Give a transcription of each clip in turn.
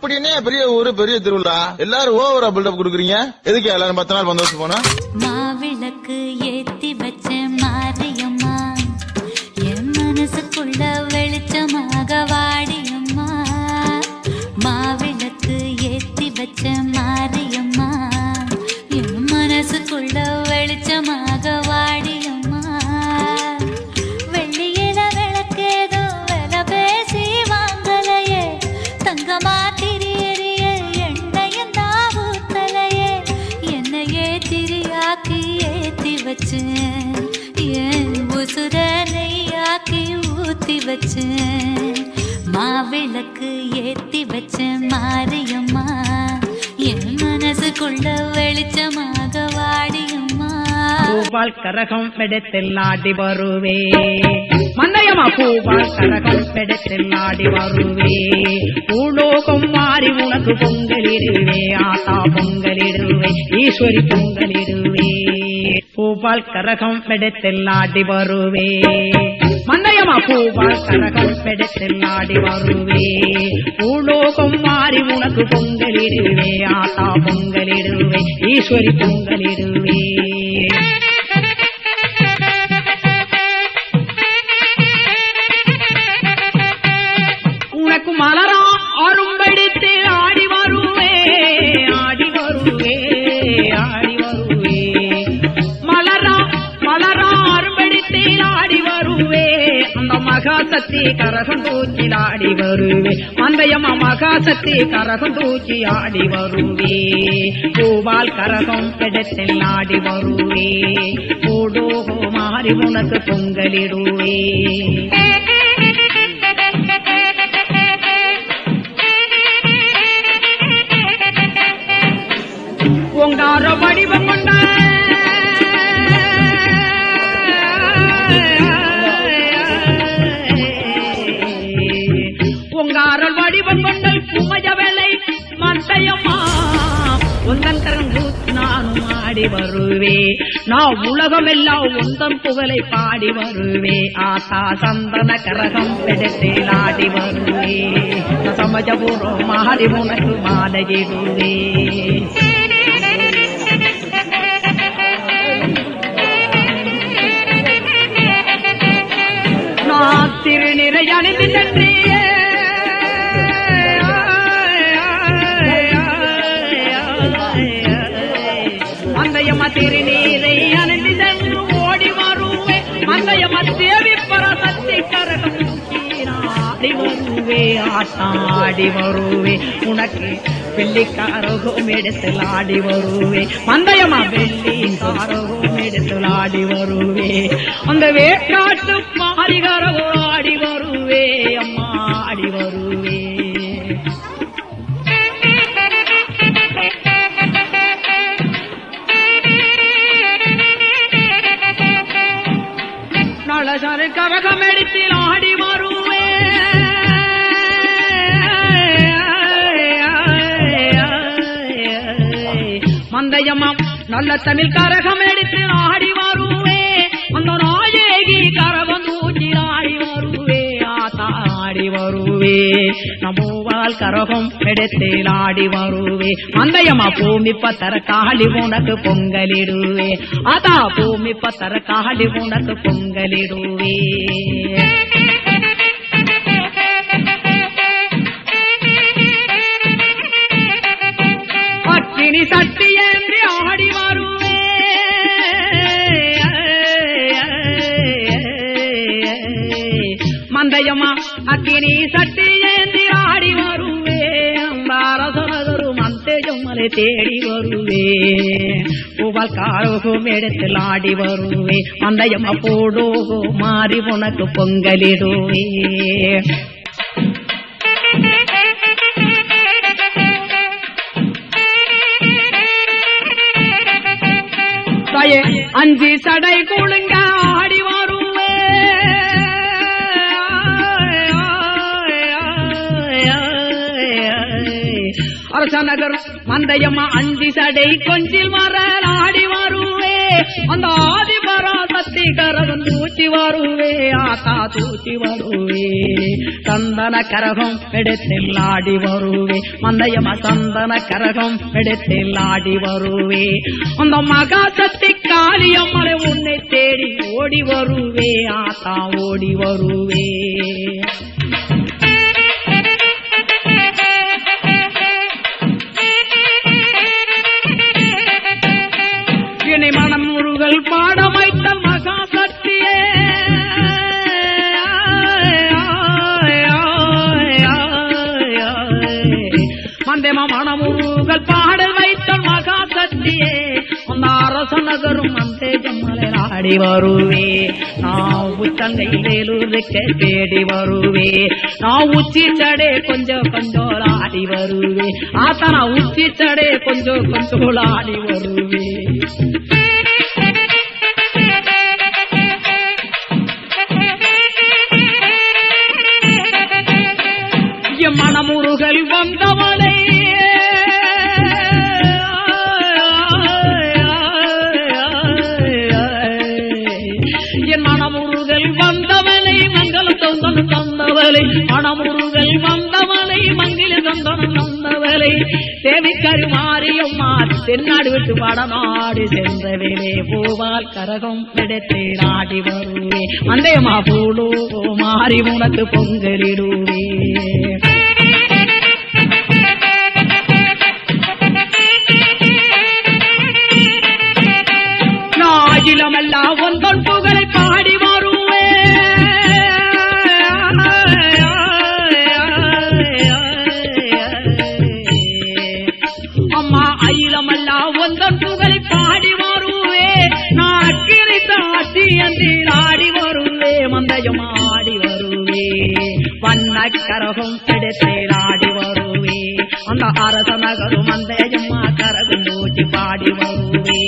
அப்படின்னே பெரிய ஊரு பெரிய திருவிழா எல்லாரும் ஓவரா பில்டப் கொடுக்குறீங்க. எதுக்கு எல்லாரும் 10 நாள் சந்தோஷம் போனா? மாவிளக்கு ஏத்தி வச்ச மாரியம்மா என் மனசுக்குள்ள வெளிச்சமாக வாடியம்மா. மாவிளக்கு ஏத்தி வச்ச மாரியம்மா என் மனசுக்குள்ள வெளிச்சமாக வாடியம்மா. வெள்ளியில விளக்கேதோ வில பேசி வாங்கலையே, தங்கமா திரியறிய எண்ணையும் தாவூத்தலையே, என்னையே திரியாக்கி ஏத்தி வச்சேன், என் உசுர நெய்யாக்கி ஊத்தி வச்சேன். மாவிளக்கு ஏத்தி வச்ச மாரியம்மா என் மனசுக்குள்ள வெளிச்சமாக வாடியம்மா. பூவால் கரகம் பெடத்தெல்லாடி வருவே மந்தையம்மா, பூவால் கரகம் பெடத்தெல்லாடி வருவே. பூலோகம் மாறி உனக்கு பொங்கலிடுவே, ஆத்தா பொங்கலிடுவே, ஈஸ்வரி பொங்கலிடுவே. பூவால் கரகம் பெடத்தெல்லாடி வருவே மந்தையம்மா, பூவால் கரகம் பெடத்தெல்லாடி வருவே. பூலோகம் மாறி உனக்கு பொங்கலிடுவே, ஆத்தா பொங்கலிடுவே, ஈஸ்வரி பொங்கலிடுவே. உனக்கு மலரா அரும்படித்து ஆடி வருவே, ஆடி வருவே, ஆடி வருவே. மலரா மலரா அரும்படித்து ஆடி வருவே, அந்த மகாசக்தி கரகம் தூக்கி ஆடி வருவே. மந்தையம்மா மகாசக்தி கரகம் தூக்கி ஆடி வருவே. பூவால் கரகம் பெடத்தில் ஆடி வருவே. பூடோகோ மாறி உனக்கு பொங்கலிடுவே. பொங்கார வடிவம் கொண்ட பொங்காரல் வடிவம் கொண்டல் குமஜ வேலை மந்தையம்மா, உந்தன் கரங்கூத்து நானும் ஆடி வருவே. நான் உலகமெல்லாம் உந்தன் புகழை பாடி வருவே. ஆத்தா சந்தன கரகம் பெடத்தில் ஆடி வருவே. சமஜபூர்வம் மாறி உனக்கு மாலையிடுவே. திருநிறை அணிந்து சென்றியே மந்தையம்மா, திருநீரை அணிந்து சென்று ஓடி வருவே. மந்தையம்மா தேவி பரசக்தி கரகம் ஆடி வருவே, ஆட்டாடி வருவே. உனக்கு வெள்ளிக்காரகம் எடுத்தில் ஆடி வருவே. மந்தையம்மா வெள்ளிக்காரகம் எடுத்தில் ஆடி வருவே. அந்த வேக்காட்டு மாரிகரகோ ஆடி வருவே, அம்மா ஆடி வருவே. நலசரு கரகம் எடுத்தில் ஆடி வருவே. மந்தையம்மா நல்ல தமிழ் கரகம் எடுத்து ஆடி வருவே. அந்த நாயகி கரகம் தூக்கி ஆடி வருவே, ஆத்தா ஆடி வருவே. நம்மூவால் கரகம் எடுத்து ஆடி வருவே. மந்தையம்மா பூமி பத்தர காளி உனக்கு பொங்கலிடுவே. ஆத்தா பூமி பத்தர காளி உனக்கு பொங்கலிடுவே. அக்கினி சட்டி ஏந்தி ஆடி வருவே. மந்தையம்மா அக்கினி சட்டி ஏந்தி ஆடி வருவே. அரசனகரு மந்தையம்மலை தேடி வருவே. பூவால் காரோகம் எடுத்தில் ஆடி வருவே. மந்தையம்மா போடோகோ மாறி உனக்கு பொங்கலிடுவே. அஞ்சு சடை குழுங்க ஆடி வருவே. அரசநகர் மந்தையம்மா அஞ்சு சடை கொஞ்சில் மரல் ஆடி வருவே. அந்த ஆதி பராச சக்தி கரகம் தூக்கி வருவே ஆத்தா தூக்கி வருவே சந்தன கரகம் எடுத்தில் ஆடி வருவே மந்தையம்மா சந்தன கரகம் எடுத்தில் ஆடி வருவே அந்த மகா சக்தி காளியம்மனை உன்னை தேடி ஓடி வருவே ஆத்தா ஓடி வருவே இனி மனம் முருகல் பாட வைத்த மகா சக்தியே மந்தேமா மனமுருகல் பாட வைத்த மகா சக்தியே அந்த அரச நகரும் மந்தே ஜம்மலை ஆடி வருவே நான் உச்சங்கை வேலூருக்கு தேடி வருவே நான் உச்சி சடே கொஞ்சம் கொஞ்சம் ஆடி வருவே ஆத்தா நான் உச்சி சடே கொஞ்சம் கொஞ்சம் ஆடி வருவே மனமுருகல் வந்தவளை என் மனமுருகல் வந்தவளை மங்கள சொந்தம் தந்தவளை மனமுருகல் வந்தவளை மங்கில சொந்தம் தந்தவளை தேவிக்கரு மாறியம்மா தென்னாடு விட்டு வடநாடு சென்றவிலே பூவால் கரகம் எடுத்து ஆடி வருவே மந்தையம்மா பூலோ மாறி உனக்கு பொங்கலிடுவே நாயிலமெல்லாம் ஒன்றன் புகழை பாடி வருவே அம்மா அயிலமெல்லாம் ஒன்றன் புகழை பாடி வருவே நான் கிரித்தாசி என்று ஆடி வருவே மந்தயம் ஆடி வருவே வண்ணக்கரகம் எடுத்து ஆடி வருவே அந்த அரச நகரும் மந்தயம்மா கரகம் தூக்கி பாடி வருவே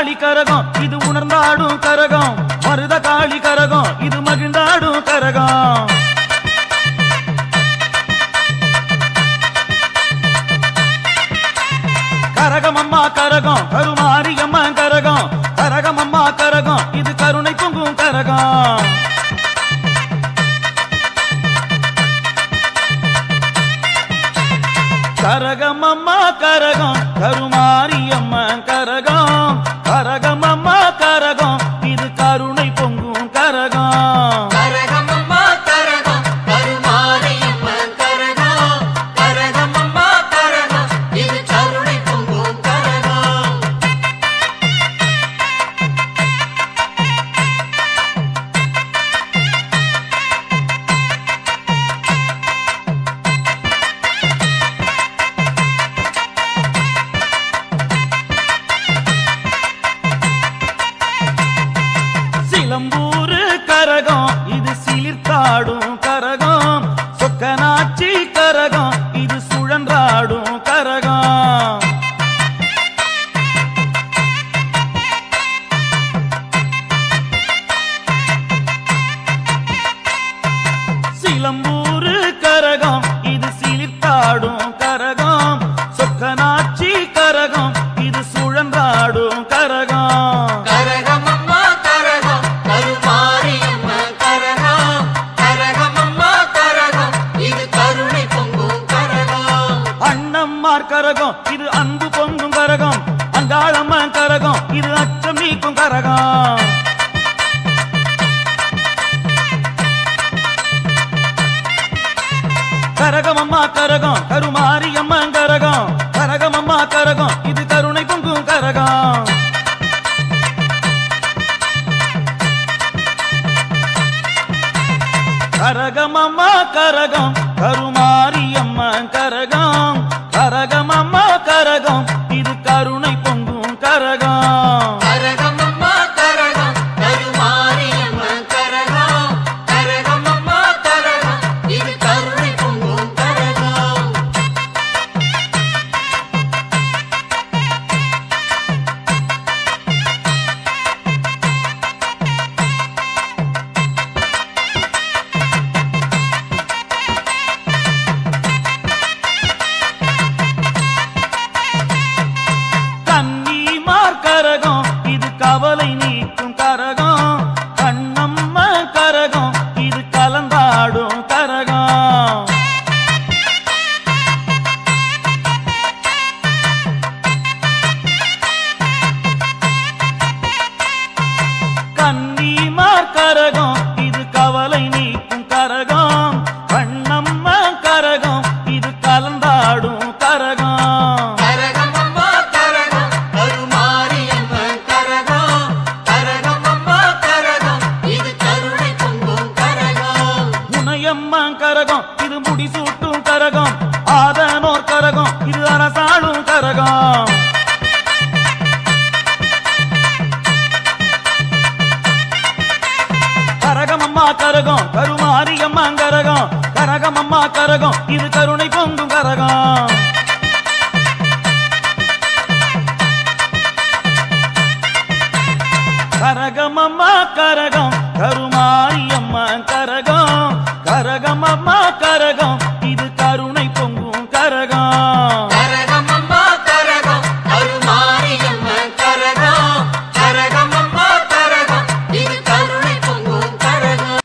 காளி கரகம் இது உணர்ந்தாடும் கரகம், மருத காளி கரகம் இது மகிழ்ந்தாடும் கரகம். கரகமம்மா கரகம் கருமாரியம்மா கரகம், கரகமம்மா கரகம் இது கருணை பொங்கும் கரகம். கரகமம்மா கரகம் கருமாரியம்மா கரகம், கரகமம்மா கரகம் இது கருணை பொங்கும் கரகம். கரகமம்மா கரகம் கருமாரியம்மா கரகம், கரகமம்மா கரகம் இது கருணை பொங்கும் கரகம். சிலம்பூரு கரகம் இது சிலிர்த்தாடும் கரகம், சொக்கனாச்சி கரகம் இது சுழன்றாடும் கரகம். சிலம்பூரு கரகம் இது சிலிர்த்தாடும் கரகம், சொக்கனாச்சி கரகம் இது சுழன்றாடும் கரகம். கரகமம்மா கரகம் கருமாரியம்மா கரகம், கரகமம்மா கரகம் இது கருணை பொங்கும் கரகம். அண்ணம்மார் கரகம் இது அன்பு பொங்கும் கரகம், அங்காளம்மா கரகம் இது அச்சம் நீக்கும் கரகம். கரகமம்மா கரகம் கருமாரியம்மா கரகம், கரகமம்மா கரகம் இது கருணை பொங்கும் கரகம். கரகமம்மா கரகம் கருமாரியம்மா கரகம், கரகமம்மா கரகம் இது கருணை பொங்கும் கரகம். கரகமம்மா கரகம் கருமாரியம்மா கரகம், கரகமம்மா கரகம் இது கருணை பொங்கும் கரகம். கன்னிமார் கரகம் இது கவலை நீக்கும் கரகம், கண்ணம்மா கரகம் இது கலந்தாடும் கரகம். கன்னிமார் கரகம் இது கவலை நீக்கும் கரகம், கண்ணம்மா கரகம் இது கலந்தாடும் கரகம். கரகமம்மா கரகம் கருமாரியம்மா கரகம், கரகமம்மா கரகம் இது கருணை பொங்கும் கரகம். முனையம்மா கரகம் இது முடிசூட்டும் கரகம், ஆதனோர் கரகம் இது அரசாளும் கரகம். கரகமம்மா கரகம் கருமாரியம்மா கரகம், கரகமம்மா கரகம் இது கருணை பொங்கும் கரகம். கரகமம்மா கரகம் கருமாரியம்மா கரகம், கரகமம்மா கரகம் இது கருணை பொங்கும் கரகம். கரகமம்மா கரகம் கருமாரியம்மா கரகம், கரகமம்மா கரகம் இது கருணை பொங்கும் கரகம்.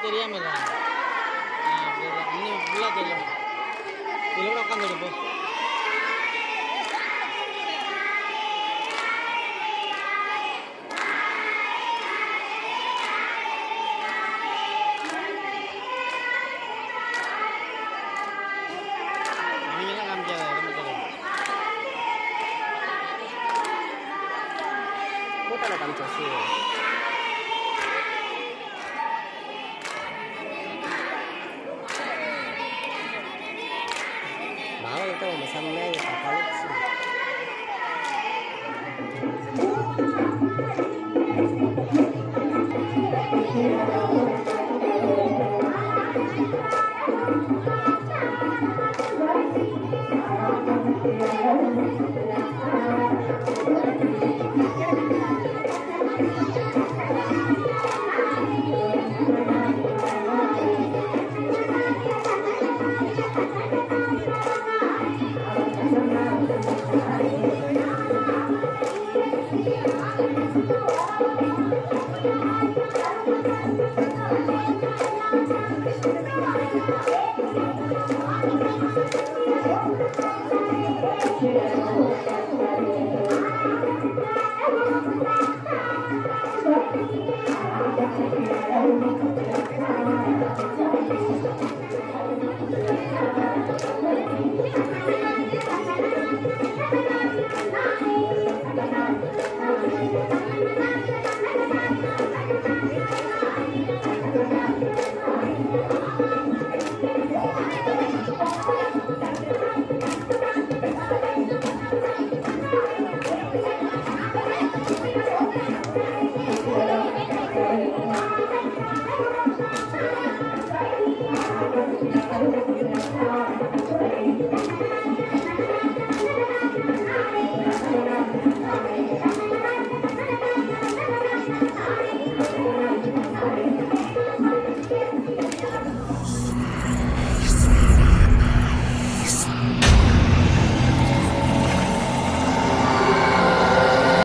தெரியாம இன்னும் ஃபுல்லாக தெரியும். இதில் கூட உட்காந்துருப்போம். காமிச்சாச்சு. Bawal itu memesannya ya kali sih.